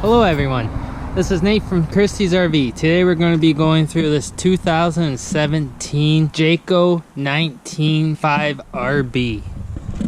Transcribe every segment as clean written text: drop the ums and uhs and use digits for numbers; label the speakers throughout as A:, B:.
A: Hello everyone, this is Nate from Christie's RV. Today we're going to be going through this 2017 Jayco 195RB.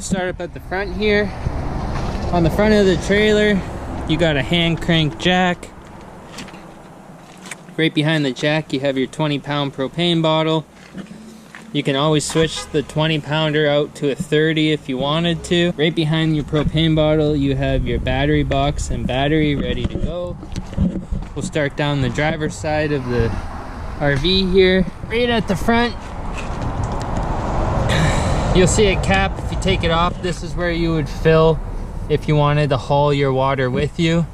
A: Start up at the front here. On the front of the trailer, you got a hand crank jack. Right behind the jack you have your 20-pound propane bottle. You can always switch the 20-pounder out to a 30 if you wanted to. Right behind your propane bottle you have your battery box and battery ready to go. We'll start down the driver's side of the RV here. Right at the front you'll see a cap. If you take it off, this is where you would fill if you wanted to haul your water with you.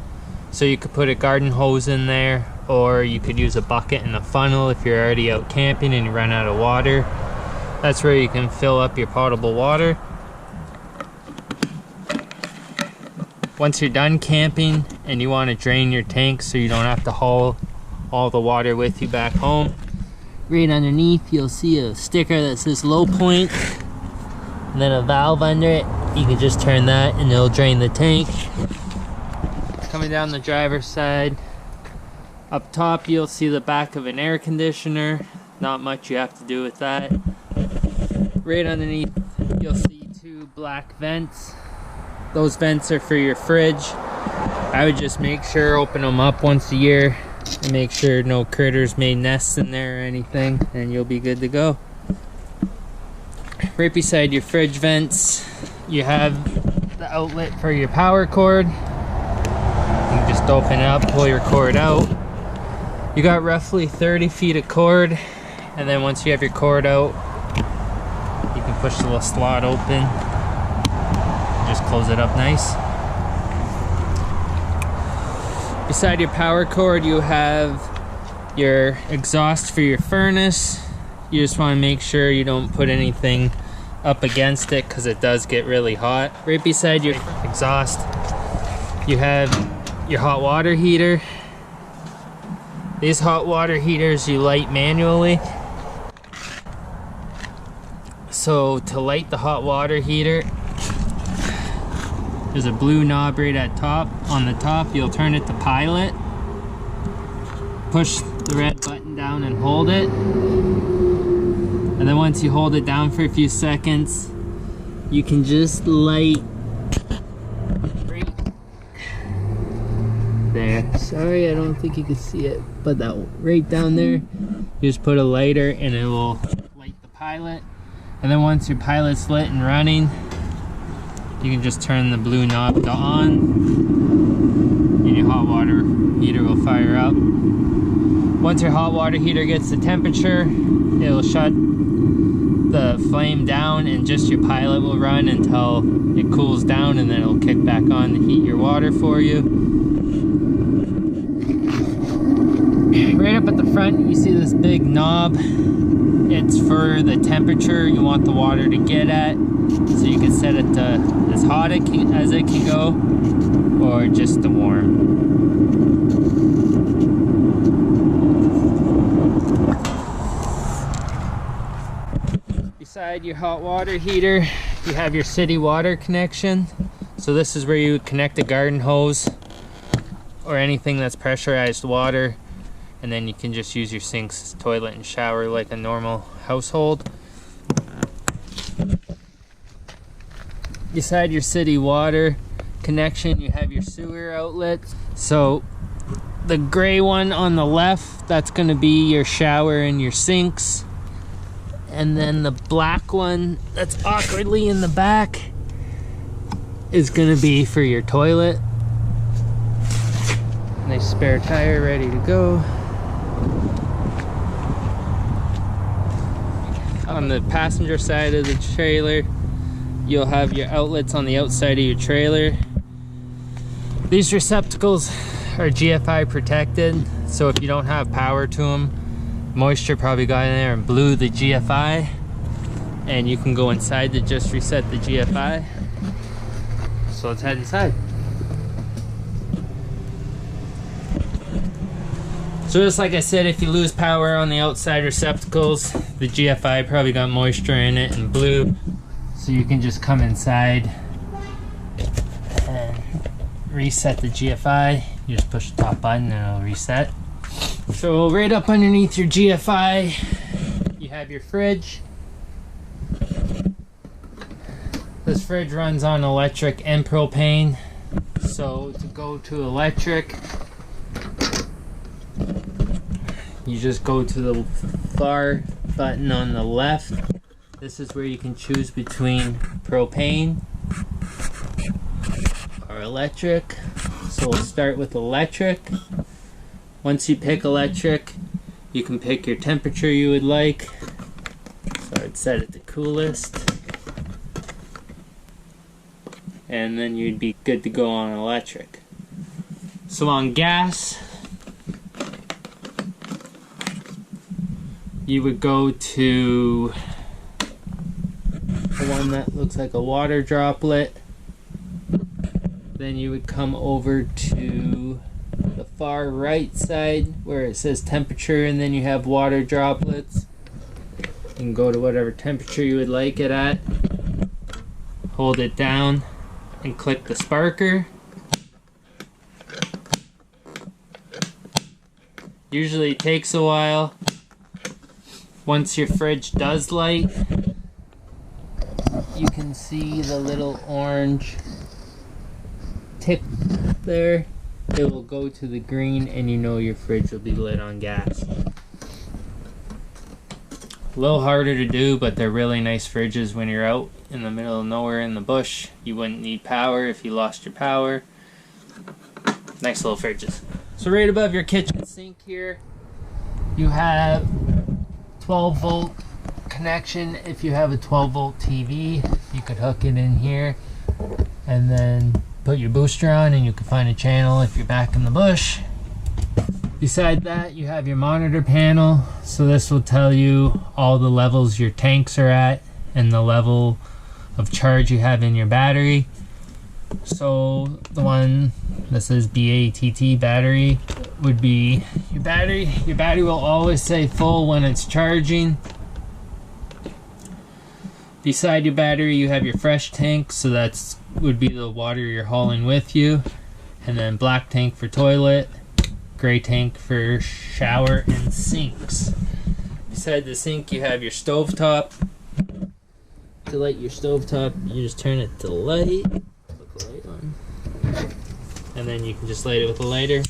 A: So you could put a garden hose in there, or you could use a bucket and a funnel if you're already out camping and you run out of water. That's where you can fill up your potable water. Once you're done camping and you want to drain your tank so you don't have to haul all the water with you back home, right underneath you'll see a sticker that says low point and then a valve under it. You can just turn that and it'll drain the tank. Coming down the driver's side, up top you'll see the back of an air conditioner. Not much you have to do with that. Right underneath you'll see two black vents. Those vents are for your fridge. I would just make sure open them up once a year and make sure no critters made nests in there or anything, and you'll be good to go. Right beside your fridge vents you have the outlet for your power cord. You can just open it up, pull your cord out. You got roughly 30 feet of cord, and then once you have your cord out you can push the little slot open, just close it up nice. Beside your power cord you have your exhaust for your furnace. You just want to make sure you don't put anything up against it because it does get really hot. Right beside your exhaust you have your hot water heater. These hot water heaters you light manually. So to light the hot water heater, there's a blue knob right at top. On the top you'll turn it to pilot, push the red button down and hold it, and then once you hold it down for a few seconds you can just light right there. Sorry, I don't think you can see it, but that right down there, you just put a lighter and it will light the pilot. And then once your pilot's lit and running, you can just turn the blue knob to on and your hot water heater will fire up. Once your hot water heater gets the temperature, it'll shut the flame down and just your pilot will run until it cools down, and then it'll kick back on to heat your water for you. Right up at the front you see this big knob. It's for the temperature you want the water to get at, so you can set it to as hot as it can go, or just to warm. Beside your hot water heater you have your city water connection. So this is where you would connect a garden hose or anything that's pressurized water, and then you can just use your sinks, toilet, and shower like a normal household. Beside your city water connection you have your sewer outlets. So the gray one on the left, that's going to be your shower and your sinks, and then the black one that's awkwardly in the back is going to be for your toilet. Nice spare tire ready to go. On the passenger side of the trailer you'll have your outlets on the outside of your trailer. These receptacles are GFI protected, so if you don't have power to them, moisture probably got in there and blew the GFI, and you can go inside to just reset the GFI. So let's head inside. So just like I said, if you lose power on the outside receptacles, the GFI probably got moisture in it and blew. So you can just come inside and reset the GFI. You just push the top button and it'll reset. So right up underneath your GFI, you have your fridge. This fridge runs on electric and propane. So to go to electric, you just go to the far button on the left. This is where you can choose between propane or electric. So we'll start with electric. Once you pick electric, you can pick your temperature you would like. So I'd set it to coolest. And then you'd be good to go on electric. So on gas, you would go to the one that looks like a water droplet. Then you would come over to the far right side where it says temperature, and then you have water droplets. You can go to whatever temperature you would like it at. Hold it down and click the sparker. Usually it takes a while. Once your fridge does light, you can see the little orange tick there. It will go to the green and you know your fridge will be lit on gas. A little harder to do, but they're really nice fridges when you're out in the middle of nowhere in the bush. You wouldn't need power if you lost your power. Nice little fridges. So right above your kitchen sink here, you have 12 volt connection. If you have a 12 volt TV, you could hook it in here and then put your booster on and you can find a channel if you're back in the bush. Beside that, you have your monitor panel. So this will tell you all the levels your tanks are at and the level of charge you have in your battery. So the one that says BATT battery would be your battery. Your battery will always say full when it's charging. Beside your battery, you have your fresh tank, so that's would be the water you're hauling with you, and then black tank for toilet, gray tank for shower and sinks. Beside the sink, you have your stovetop. To light your stovetop, you just turn it to light. Put the light on, and then you can just light it with a lighter.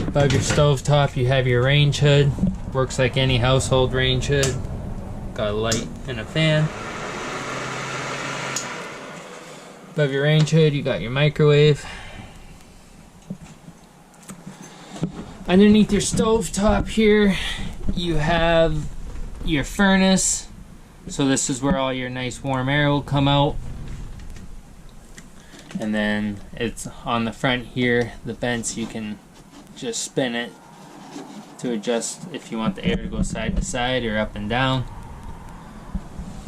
A: Above your stovetop, you have your range hood. Works like any household range hood. Got a light and a fan. Above your range hood, you got your microwave. Underneath your stovetop here, you have your furnace. So this is where all your nice warm air will come out. And then it's on the front here, the vents, you can just spin it to adjust if you want the air to go side to side or up and down.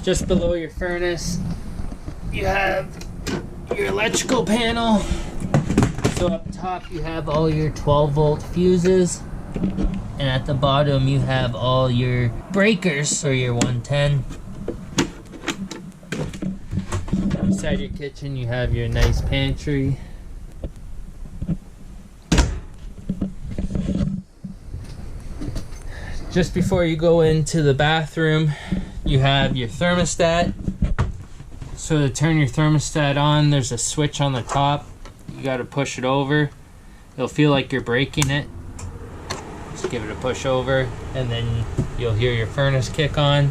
A: Just below your furnace, you have your electrical panel. So up top you have all your 12 volt fuses, and at the bottom you have all your breakers or your 110. Inside your kitchen you have your nice pantry. Just before you go into the bathroom, you have your thermostat. So to turn your thermostat on, there's a switch on the top. You got to push it over. It'll feel like you're breaking it. Just give it a push over, and then you'll hear your furnace kick on.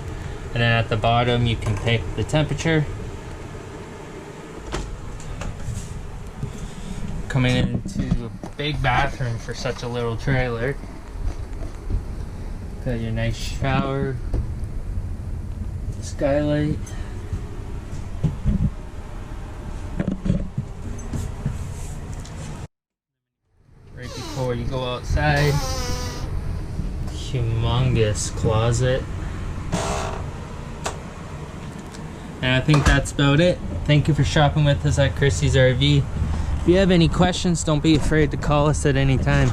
A: And then at the bottom, you can pick the temperature. Coming into a big bathroom for such a little trailer. Got your nice shower, skylight. Right before you go outside, humongous closet. And I think that's about it. Thank you for shopping with us at Christie's RV. If you have any questions, don't be afraid to call us at any time.